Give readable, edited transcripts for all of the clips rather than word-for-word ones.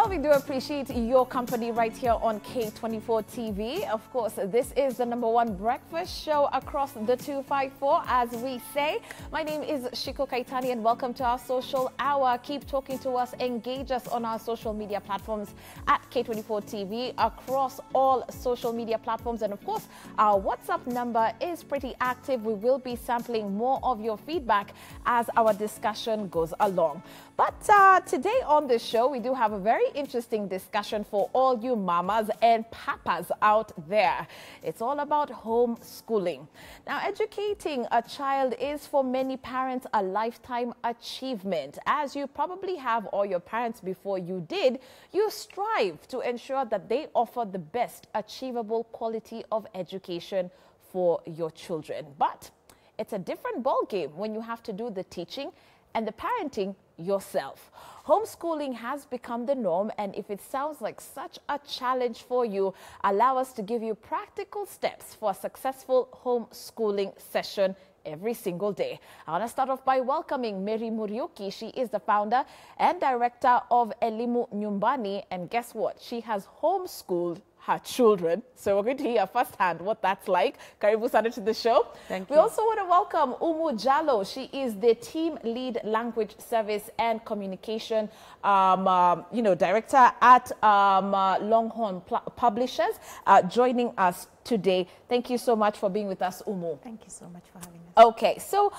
Well, we do appreciate your company right here on K24 TV. Of course, this is the #1 breakfast show across the 254, as we say. My name is Shiko Kaitani, and welcome to our social hour. Keep talking to us, engage us on our social media platforms at K24 TV across all social media platforms. And of course, our WhatsApp number is pretty active. We will be sampling more of your feedback as our discussion goes along. But today on the show, we do have a very interesting discussion for all you mamas and papas out there. It's all about homeschooling. Now, educating a child is for many parents a lifetime achievement. As you probably have, or your parents before you did, you strive to ensure that they offer the best achievable quality of education for your children. But it's a different ballgame when you have to do the teaching and the parenting yourself. Homeschooling has become the norm, and if it sounds like such a challenge for you, allow us to give you practical steps for a successful homeschooling session every single day. I want to start off by welcoming Muriuki. She is the founder and director of Elimu Nyumbani, and guess what? She has homeschooled her children. So we're going to hear firsthand what that's like. Karibu sana to the show. Thank you. We also want to welcome Umu Jalo. She is the team lead language service and communication director at Forlong Publishers, joining us today. Thank you so much for being with us, Umu. Thank you so much for having us. Okay, so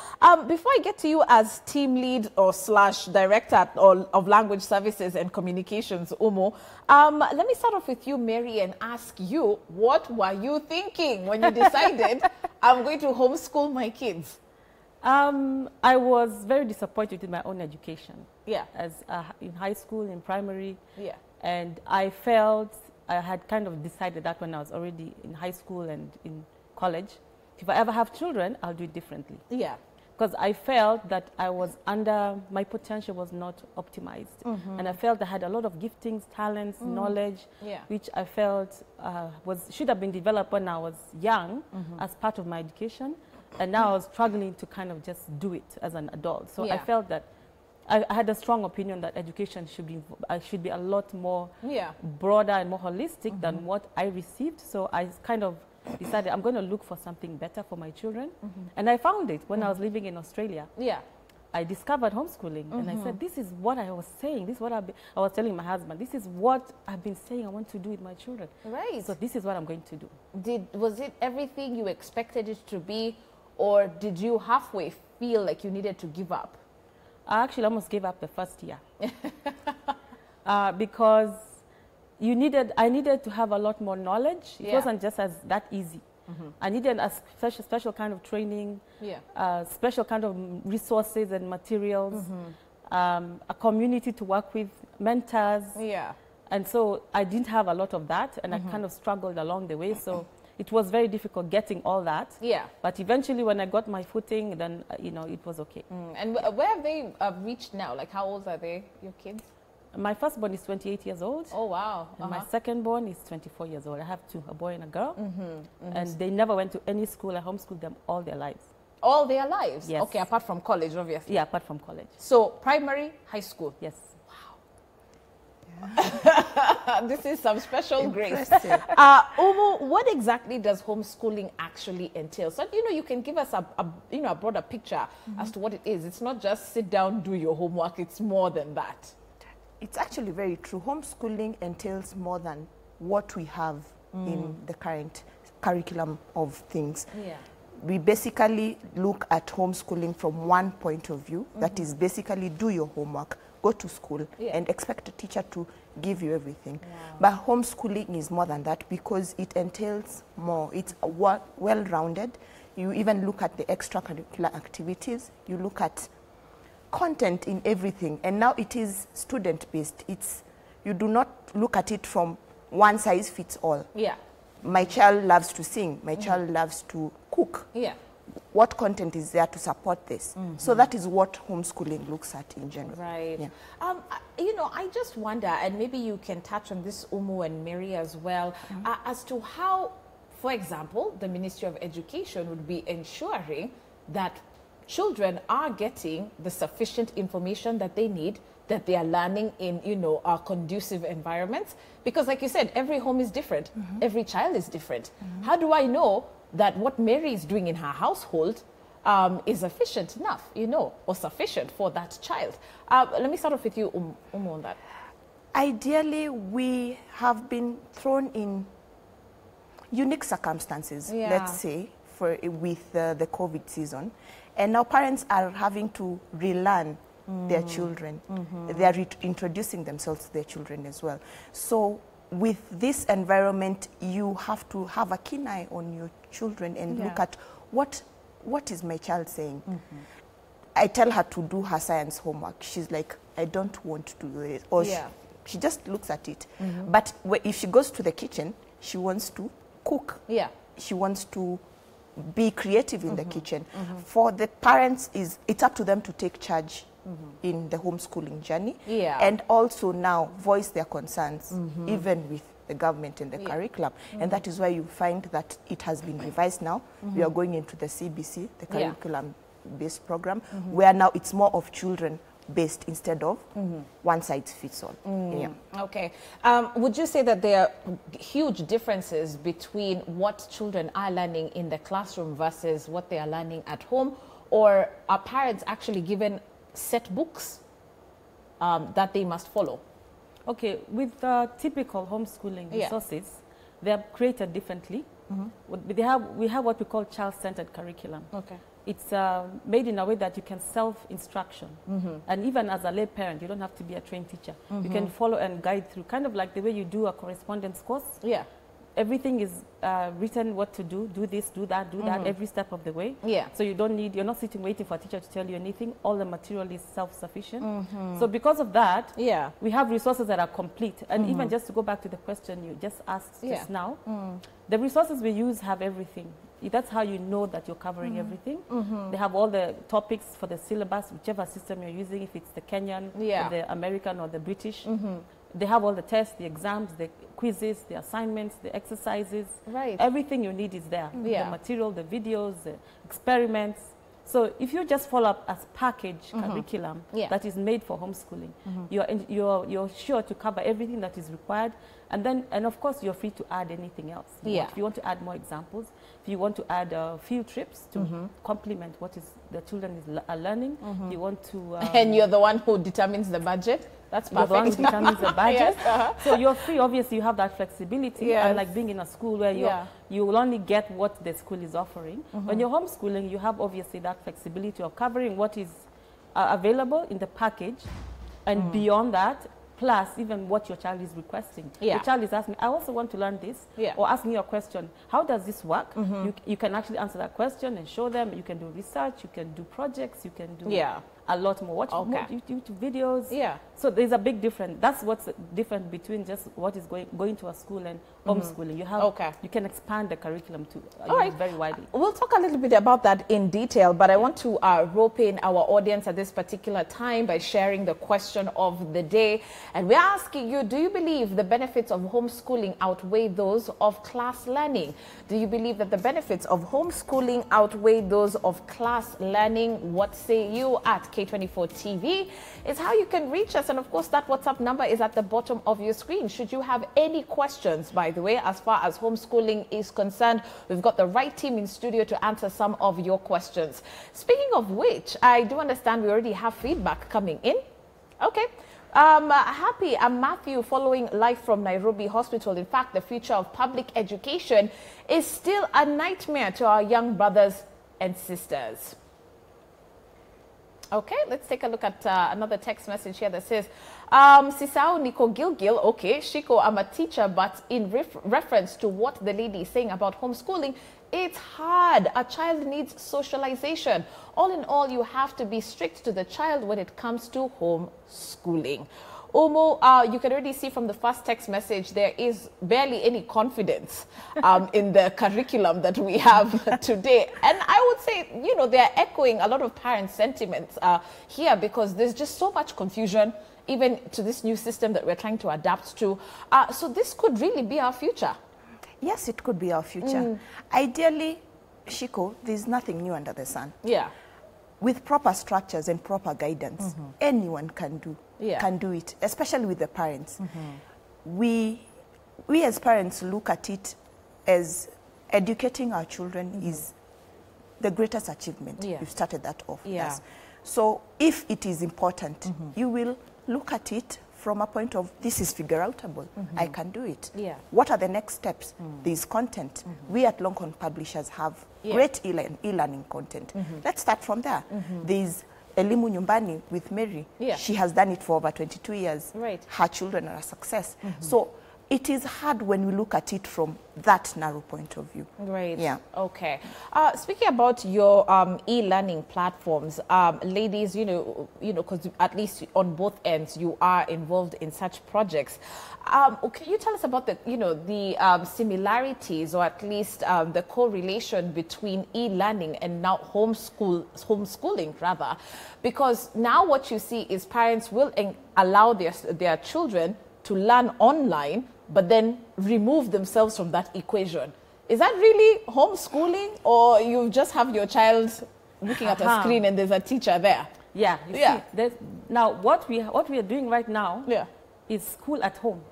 before I get to you as team lead or / director of language services and communications, Umu, let me start off with you, Mary, and ask you, what were you thinking when you decided I'm going to homeschool my kids? I was very disappointed in my own education. Yeah. As in high school, in primary. Yeah. And I felt I had kind of decided that when I was already in high school and in college, if I ever have children, I'll do it differently. Yeah. Because I felt that my potential was not optimized. Mm-hmm. And I felt I had a lot of giftings, talents, knowledge, which I felt should have been developed when I was young as part of my education. And now I was struggling to kind of just do it as an adult. So I felt that I had a strong opinion that education should be a lot more broader and more holistic than what I received. So I kind of decided I'm going to look for something better for my children. And I found it when I was living in Australia. Yeah. I discovered homeschooling, and I said, this is what I was saying. This is what I was telling my husband. This is what I've been saying I want to do with my children. Right. So this is what I'm going to do. Was it everything you expected it to be, or did you halfway feel like you needed to give up? I actually almost gave up the first year because I needed to have a lot more knowledge. It wasn't just that easy. I needed a special kind of training, special kind of resources and materials, a community to work with, mentors. Yeah. And so I didn't have a lot of that, and I kind of struggled along the way. So it was very difficult getting all that. Yeah. But eventually, when I got my footing, then it was okay. And where have they reached now? Like, how old are they, your kids? My firstborn is 28 years old. Oh, wow. And my secondborn is 24 years old. I have two, a boy and a girl. And they never went to any school. I homeschooled them all their lives. All their lives? Yes. Okay, apart from college, obviously. Yeah, apart from college. So, primary, high school? Yes. Wow. This is some special grace. Umu, what exactly does homeschooling actually entail? So, you can give us a broader picture as to what it is. It's not just sit down, do your homework. It's more than that. It's actually very true. Homeschooling entails more than what we have in the current curriculum of things. Yeah. We basically look at homeschooling from one point of view, that is basically do your homework, go to school, and expect a teacher to give you everything. Wow. But homeschooling is more than that because it entails more. It's well-rounded. You even look at the extracurricular activities. You look at content in everything, and now it is student-based. You do not look at it from one size fits all. Yeah. My child loves to sing. My child loves to cook. Yeah. What content is there to support this? So that is what homeschooling looks at in general. Right. Yeah. I just wonder, and maybe you can touch on this, Umu and Mary as well, as to how, for example, the Ministry of Education would be ensuring that children are getting the sufficient information that they need, that they are learning in, you know, conducive environments? Because like you said, every home is different. Every child is different. How do I know that what Mary is doing in her household is efficient enough, you know, or sufficient for that child? Let me start off with you, on that. Ideally, we have been thrown in unique circumstances, let's say, with the COVID season. And now parents are having to relearn their children. They are introducing themselves to their children as well. So with this environment, you have to have a keen eye on your children and look at what is my child saying. I tell her to do her science homework. She's like, I don't want to do it. Or she just looks at it. But if she goes to the kitchen, she wants to cook. She wants to be creative in the kitchen. For the parents, it's up to them to take charge in the homeschooling journey, and also now voice their concerns, even with the government and the curriculum. And that is why you find that it has been revised now. We are going into the CBC, the curriculum-based program, where now it's more of children-based instead of one size fits all. Okay. Would you say that there are huge differences between what children are learning in the classroom versus what they are learning at home? Or are parents actually given set books that they must follow? Okay, with typical homeschooling resources, they are created differently. We have what we call child-centered curriculum. It's made in a way that you can self-instruction. And even as a lay parent, you don't have to be a trained teacher. You can follow and guide through, kind of like the way you do a correspondence course. Everything is written what to do this, do that, every step of the way. So you're not sitting waiting for a teacher to tell you anything. All the material is self-sufficient. So because of that, we have resources that are complete. And even just to go back to the question you just asked just now, the resources we use have everything. That's how you know that you're covering everything. They have all the topics for the syllabus, whichever system you're using, if it's the Kenyan, or the American, or the British. They have all the tests, the exams, the quizzes, the assignments, the exercises. Everything you need is there. The material, the videos, the experiments. So if you just follow up as package curriculum that is made for homeschooling, you're sure to cover everything that is required. And of course, you're free to add anything else. If you want to add more examples, if you want to add field trips to complement what is the children are learning, if you want to... and you're the one who determines the budget? That's perfect. You're the one who determines the budget. So you're free. Obviously, you have that flexibility. Unlike being in a school where you will only get what the school is offering. When you're homeschooling, you have obviously that flexibility of covering what is available in the package. And beyond that, plus even what your child is requesting. Your child is asking, I also want to learn this, or asking you a question, how does this work? You can actually answer that question and show them. You can do research, you can do projects, you can do a lot more. Watch more YouTube videos. So there's a big difference. That's what's different between just what is going to a school and homeschooling. You have you can expand the curriculum to very widely. We'll talk a little bit about that in detail, but I want to rope in our audience at this particular time by sharing the question of the day. And we're asking you, do you believe the benefits of homeschooling outweigh those of class learning? Do you believe that the benefits of homeschooling outweigh those of class learning? What say you at K24 TV? Is how you can reach us. And of course, that WhatsApp number is at the bottom of your screen. Should you have any questions, by the way, as far as homeschooling is concerned, we've got the right team in studio to answer some of your questions. Speaking of which, I do understand we already have feedback coming in. Okay. Happy, I'm Matthew, following live from Nairobi Hospital. In fact, the future of public education is still a nightmare to our young brothers and sisters. Okay, let's take a look at another text message here that says, Sisao Nico Gilgil, okay, Shiko, I'm a teacher, but in reference to what the lady is saying about homeschooling, it's hard. A child needs socialization. All in all, you have to be strict to the child when it comes to homeschooling. Omo, you can already see from the first text message, there is barely any confidence in the curriculum that we have today. And I would say, you know, they're echoing a lot of parents' sentiments here because there's just so much confusion, even to this new system that we're trying to adapt to. So this could really be our future. Yes, it could be our future. Ideally, Shiko, there's nothing new under the sun. with proper structures and proper guidance, anyone can do it, especially with the parents. We as parents look at it as educating our children is the greatest achievement. We've started that off. So if it is important, you will look at it from a point of, this is figure-outable. I can do it. What are the next steps? There's content. We at Longhorn Publishers have great e-learning content. Let's start from there. There's Elimu Nyumbani with Mary. She has done it for over 22 years. Her children are a success. So it is hard when we look at it from that narrow point of view. Okay. Speaking about your e-learning platforms, ladies, you know, because at least on both ends you are involved in such projects. Can you tell us about the, the similarities, or at least the correlation between e-learning and now homeschooling rather? Because now what you see is parents will allow their children to learn online, but then remove themselves from that equation. Is that really homeschooling, or you just have your child looking at a screen and there's a teacher there? See, now what we are doing right now is school at home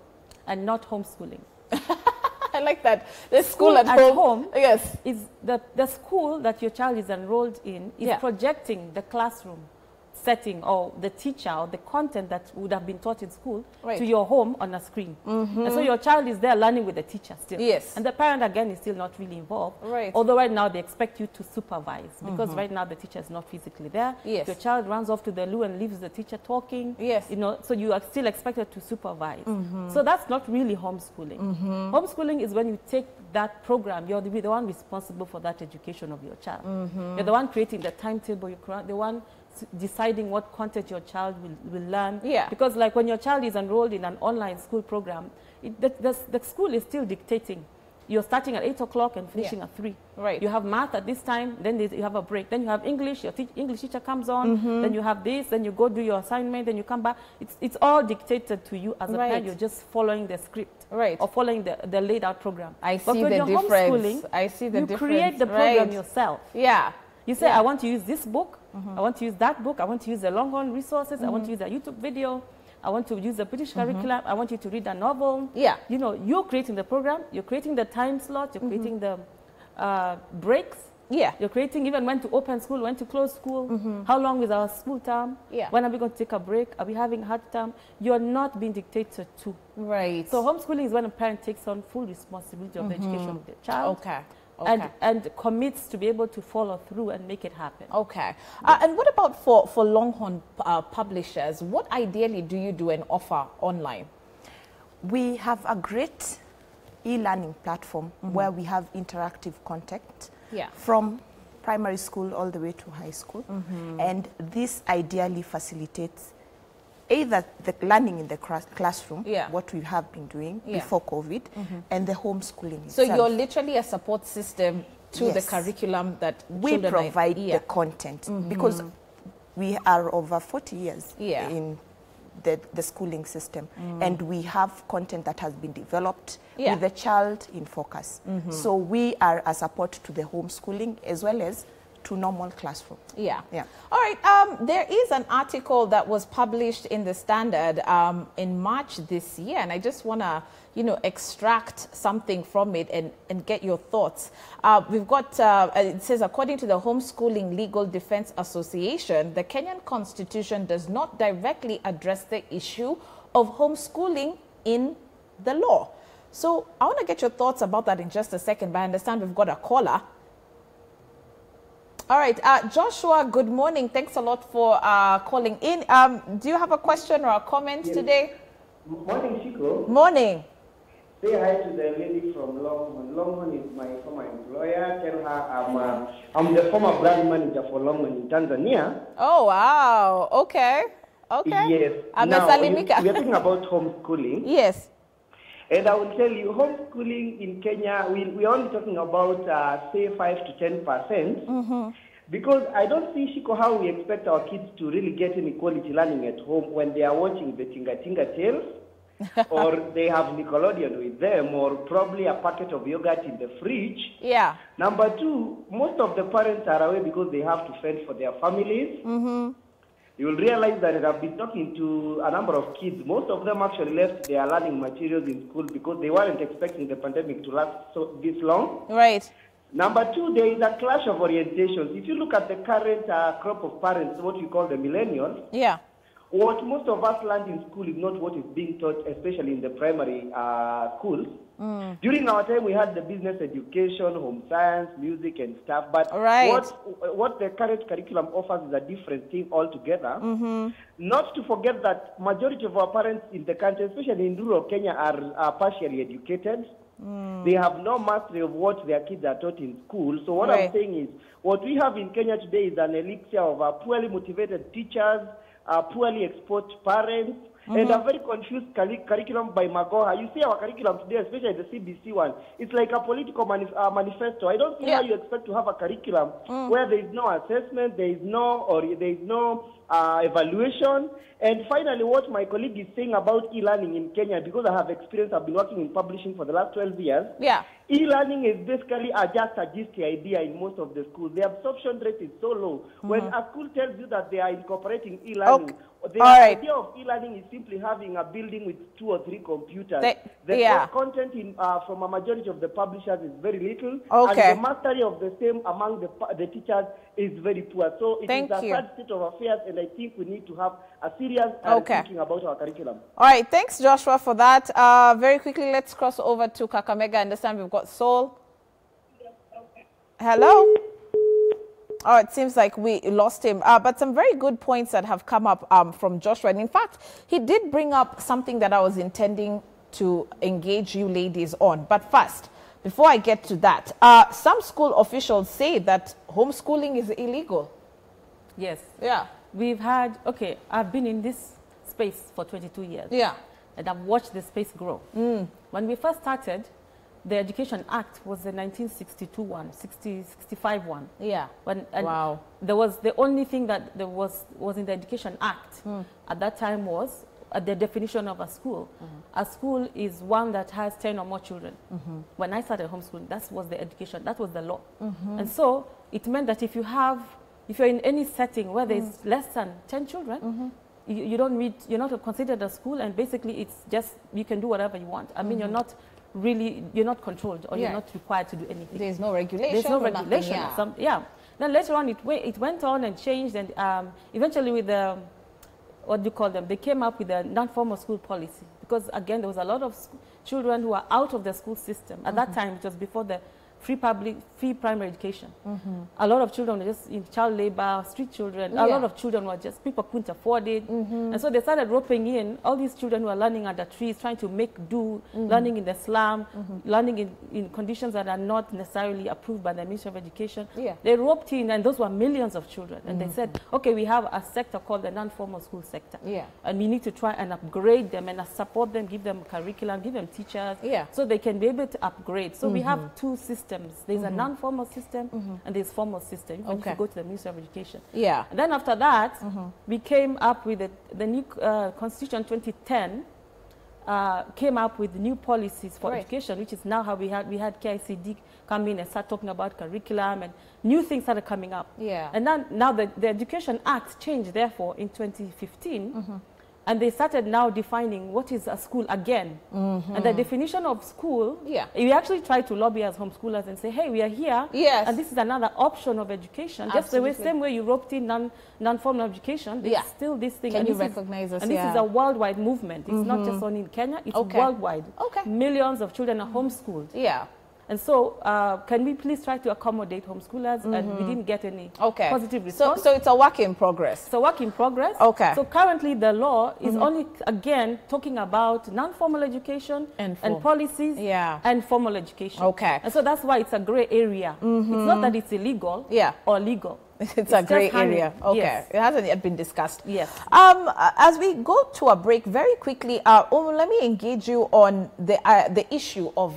and not homeschooling. I like that. The school at home. Yes. Is the school that your child is enrolled in is projecting the classroom setting or the teacher or the content that would have been taught in school to your home on a screen. And so your child is there learning with the teacher still. And the parent, again, is still not really involved. Although right now they expect you to supervise, because right now the teacher is not physically there. Your child runs off to the loo and leaves the teacher talking. So you are still expected to supervise. So that's not really homeschooling. Homeschooling is when you take that program, you're the one responsible for that education of your child. You're the one creating the timetable, you're the one deciding what content your child will learn. Because like when your child is enrolled in an online school program, the school is still dictating. You're starting at 8 o'clock and finishing at 3. You have math at this time, then you have a break. Then you have English, your English teacher comes on, then you have this, then you go do your assignment, then you come back. It's all dictated to you as a parent. You're just following the script or following the laid out program. I see the difference. I see the difference. You create the program yourself. You say, I want to use this book, I want to use that book, I want to use the Longhorn resources, I want to use a YouTube video, I want to use the British curriculum, I want you to read a novel. You know, you're creating the program, you're creating the time slot, you're creating the breaks. You're creating even when to open school, when to close school, how long is our school term, when are we going to take a break, are we having hard term? You're not being dictated to. So homeschooling is when a parent takes on full responsibility of the education of their child. And commits to be able to follow through and make it happen. And what about for Longhorn Publishers? What ideally do you do and offer online? We have a great e-learning platform where we have interactive content from primary school all the way to high school. And this ideally facilitates either the learning in the classroom, what we have been doing before COVID, and the homeschooling itself. So you're literally a support system to the curriculum that we provide the content, because we are over 40 years in the schooling system, and we have content that has been developed with the child in focus. So we are a support to the homeschooling as well as to normal classroom. All right. There is an article that was published in the Standard in March this year, and I just want to, extract something from it and get your thoughts. We've got, it says, according to the Homeschooling Legal Defense Association, the Kenyan Constitution does not directly address the issue of homeschooling in the law. So I want to get your thoughts about that in just a second, but I understand we've got a caller. All right, Joshua, good morning. Thanks a lot for calling in. Do you have a question or a comment today? Morning, Chico. Morning. Say hi to the lady from Longhorn. Longhorn is my former employer. Tell her I'm the former brand manager for Longhorn in Tanzania. Oh, wow. Okay. Yes. Now, we are talking about homeschooling. Yes. And I will tell you, homeschooling in Kenya, we're only talking about, say, 5 to 10%. Because I don't see, Shiko, how we expect our kids to really get any quality learning at home when they are watching the Tinga Tinga Tales or they have Nickelodeon with them, or probably a packet of yogurt in the fridge. Yeah. Number two, most of the parents are away because they have to fend for their families. You will realize that I've been talking to a number of kids. Most of them actually left their learning materials in school because they weren't expecting the pandemic to last this long. Right. Number two, there is a clash of orientations. If you look at the current crop of parents, what we call the millennials, Yeah. what most of us learned in school is not what is being taught, especially in the primary schools. During our time, we had the business education, home science, music, and stuff. But what the current curriculum offers is a different thing altogether. Not to forget that majority of our parents in the country, especially in rural Kenya, are partially educated. They have no mastery of what their kids are taught in school. So what I'm saying is, what we have in Kenya today is an elixir of poorly motivated teachers, poorly exposed parents, and a very confused curriculum by Magoha. You see our curriculum today, especially the CBC one, it's like a political manifesto. I don't see how you expect to have a curriculum where there is no assessment, there is no evaluation. And finally, what my colleague is saying about e-learning in Kenya, because I have experience, I've been working in publishing for the last 12 years. Yeah. E-learning is basically just a GIST idea in most of the schools. The absorption rate is so low. When a school tells you that they are incorporating e-learning, the idea of e-learning is simply having a building with 2 or 3 computers. The content from a majority of the publishers is very little, and the mastery of the same among the teachers is very poor. So it is a sad state of affairs, and I think we need to have a serious thinking about our curriculum. All right, thanks Joshua for that. Very quickly, let's cross over to Kakamega. I understand we've got Saul. Hello? Oh, it seems like we lost him. But some very good points that have come up from Joshua. And in fact, he did bring up something that I was intending to engage you ladies on. But first, before I get to that, some school officials say that homeschooling is illegal. Yes. Yeah. We've had, I've been in this space for 22 years. Yeah. And I've watched the space grow. When we first started, the Education Act was the 1962 one, 65 one. Yeah. Wow. There was the only thing that there was in the Education Act at that time was the definition of a school. A school is one that has 10 or more children. When I started homeschooling, that was the education, that was the law. And so it meant that if you're in any setting where there's less than 10 children, you're not considered a school, and basically it's just, you can do whatever you want. I mean, you're not controlled, or you're not required to do anything. There's no regulation. There's no regulation. Then later on, it went on and changed, and eventually with the, what do you call them? They came up with a non-formal school policy, because again, there was a lot of children who were out of the school system. At that time, it was before the free primary education. A lot of children were just in child labor, street children. A lot of children were just, people couldn't afford it. And so they started roping in all these children who are learning under trees, trying to make do, learning in the slum, learning in conditions that are not necessarily approved by the Ministry of Education. They roped in, and those were millions of children. And they said, okay, we have a sector called the non-formal school sector. And we need to try and upgrade them and support them, give them curriculum, give them teachers, so they can be able to upgrade. So we have 2 systems. There's a non-formal system and there's formal system. If you go to the Ministry of Education. And then after that, we came up with the new Constitution 2010 came up with new policies for education, which is now how we had KICD come in and start talking about curriculum, and new things started coming up. And now the Education Act changed, therefore, in 2015. And they started now defining what is a school again. And the definition of school, we actually tried to lobby as homeschoolers and say, hey, we are here, and this is another option of education. Just the same way you roped in non-formal education, there's still this thing. Can you recognize us? And this is a worldwide movement. It's not just only in Kenya, it's worldwide. Millions of children are homeschooled. And so, can we please try to accommodate homeschoolers? And we didn't get any positive response. So it's a work in progress. It's a work in progress. So currently the law is only, again, talking about non-formal education and policies and formal education. And so that's why it's a gray area. It's not that it's illegal or legal. It's a gray area. It hasn't yet been discussed. As we go to a break, very quickly, let me engage you on the issue of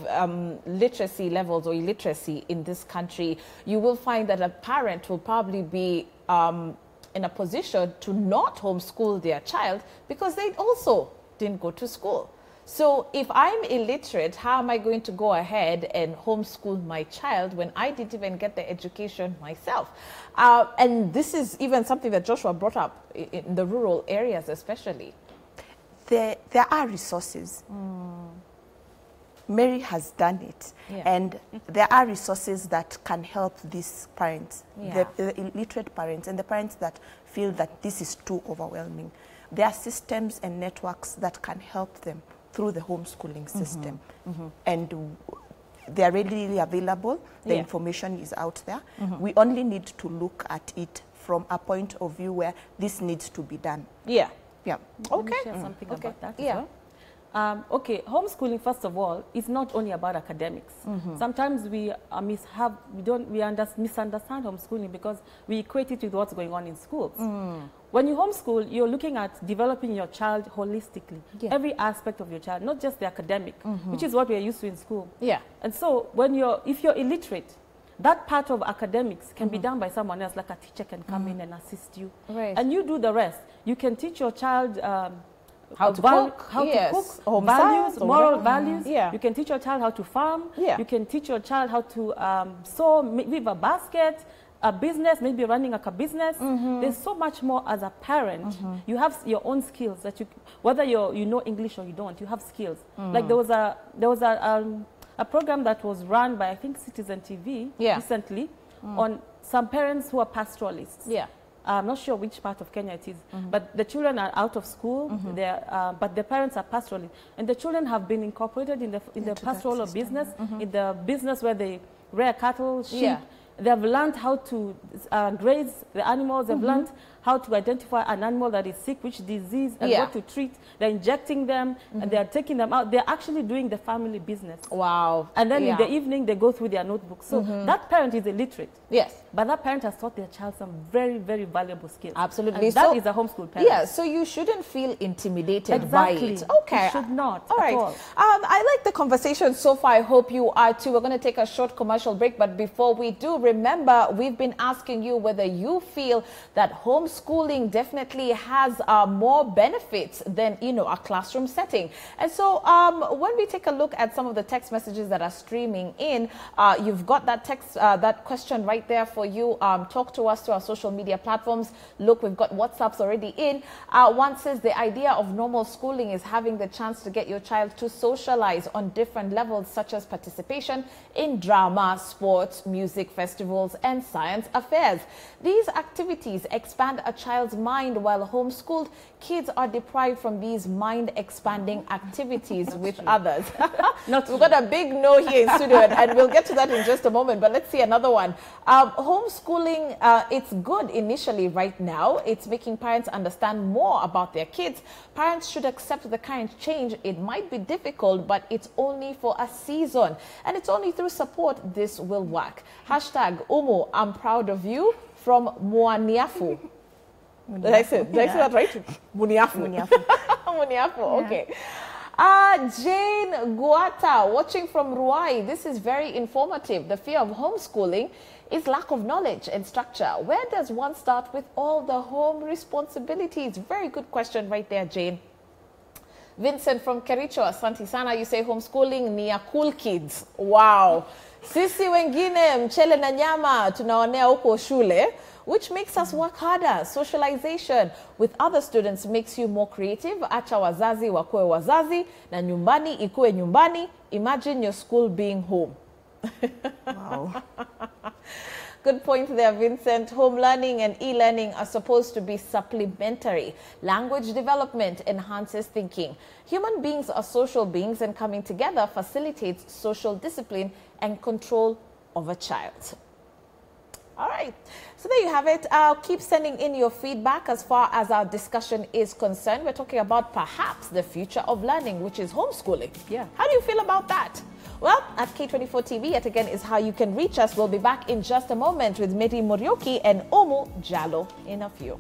literacy levels or illiteracy in this country. You will find that a parent will probably be in a position to not homeschool their child because they also didn't go to school. So if I'm illiterate, how am I going to go ahead and homeschool my child when I didn't even get the education myself? And this is even something that Joshua brought up in the rural areas especially. There are resources. Mary has done it, and there are resources that can help these parents, the illiterate parents and the parents that feel that this is too overwhelming. There are systems and networks that can help them through the homeschooling system, and they are readily available. The information is out there. We only need to look at it from a point of view where this needs to be done. Yeah. Yeah. Let me share something about that as well. Okay, homeschooling, first of all, is not only about academics. Sometimes we misunderstand homeschooling because we equate it with what's going on in schools. When you homeschool, you're looking at developing your child holistically. Every aspect of your child, not just the academic, which is what we're used to in school. And so if you're illiterate, that part of academics can be done by someone else, like a teacher can come in and assist you. And you do the rest. You can teach your child how to cook, values, moral values. You can teach your child how to farm. You can teach your child how to sew, weave a basket, a business, maybe running a business. There's so much more as a parent. You have your own skills that whether you know English or you don't, you have skills. Like there was a program that was run by, I think, Citizen TV recently on some parents who are pastoralists. I'm not sure which part of Kenya it is, but the children are out of school, but the parents are pastoralists. And the children have been incorporated in the pastoral business, in the business where they rear cattle, sheep. They've learned how to graze the animals. They've learned how to identify an animal that is sick, which disease, and what to treat. They're injecting them, and they're taking them out. They're actually doing the family business. Wow. And then in the evening, they go through their notebooks. So that parent is illiterate. Yes. But that parent has taught their child some very, very valuable skills. Absolutely. And that is a homeschool parent. Yeah, so you shouldn't feel intimidated by it. Okay. You should not. All right. I like the conversation so far. I hope you are too. We're going to take a short commercial break. But before we do, remember, we've been asking you whether you feel that homeschooling definitely has more benefits than, a classroom setting. And so when we take a look at some of the text messages that are streaming in, you've got that text, that question right there for you. Talk to us through our social media platforms. Look, we've got WhatsApps already in. One says the idea of normal schooling is having the chance to get your child to socialize on different levels, such as participation in drama, sports, music festivals, and science affairs. These activities expand a child's mind, while homeschooled kids are deprived from these mind-expanding activities with others. We've got a big no here in studio, and we'll get to that in just a moment, but let's see another one. Homeschooling, it's good initially right now. It's making parents understand more about their kids. Parents should accept the current change. It might be difficult, but it's only for a season, and it's only through support this will work. Hashtag Umu, I'm proud of you, from Muaniafu. Did I say that right? Muniafu. Muniafu, okay. Jane Guata, watching from Ruai. This is very informative. The fear of homeschooling is lack of knowledge and structure. Where does one start with all the home responsibilities? Very good question right there, Jane. Vincent from Kericho, asante sana. You say homeschooling ni ya cool kids. Wow. Sisi wengine mchele na nyama tunaonea huko shule, which makes us work harder. Socialization with other students makes you more creative. Acha wazazi wakuwe wazazi na nyumbani ikuwe nyumbani. Imagine your school being home. Wow. Good point there, Vincent. Home learning and e-learning are supposed to be supplementary. Language development enhances thinking. Human beings are social beings, and coming together facilitates social discipline and control of a child. All right, so there you have it. Keep sending in your feedback as far as our discussion is concerned. We're talking about perhaps the future of learning, which is homeschooling. Yeah. How do you feel about that? Well, at K24 TV, yet again, is how you can reach us. We'll be back in just a moment with Muriuki and Omu Jalo in a few.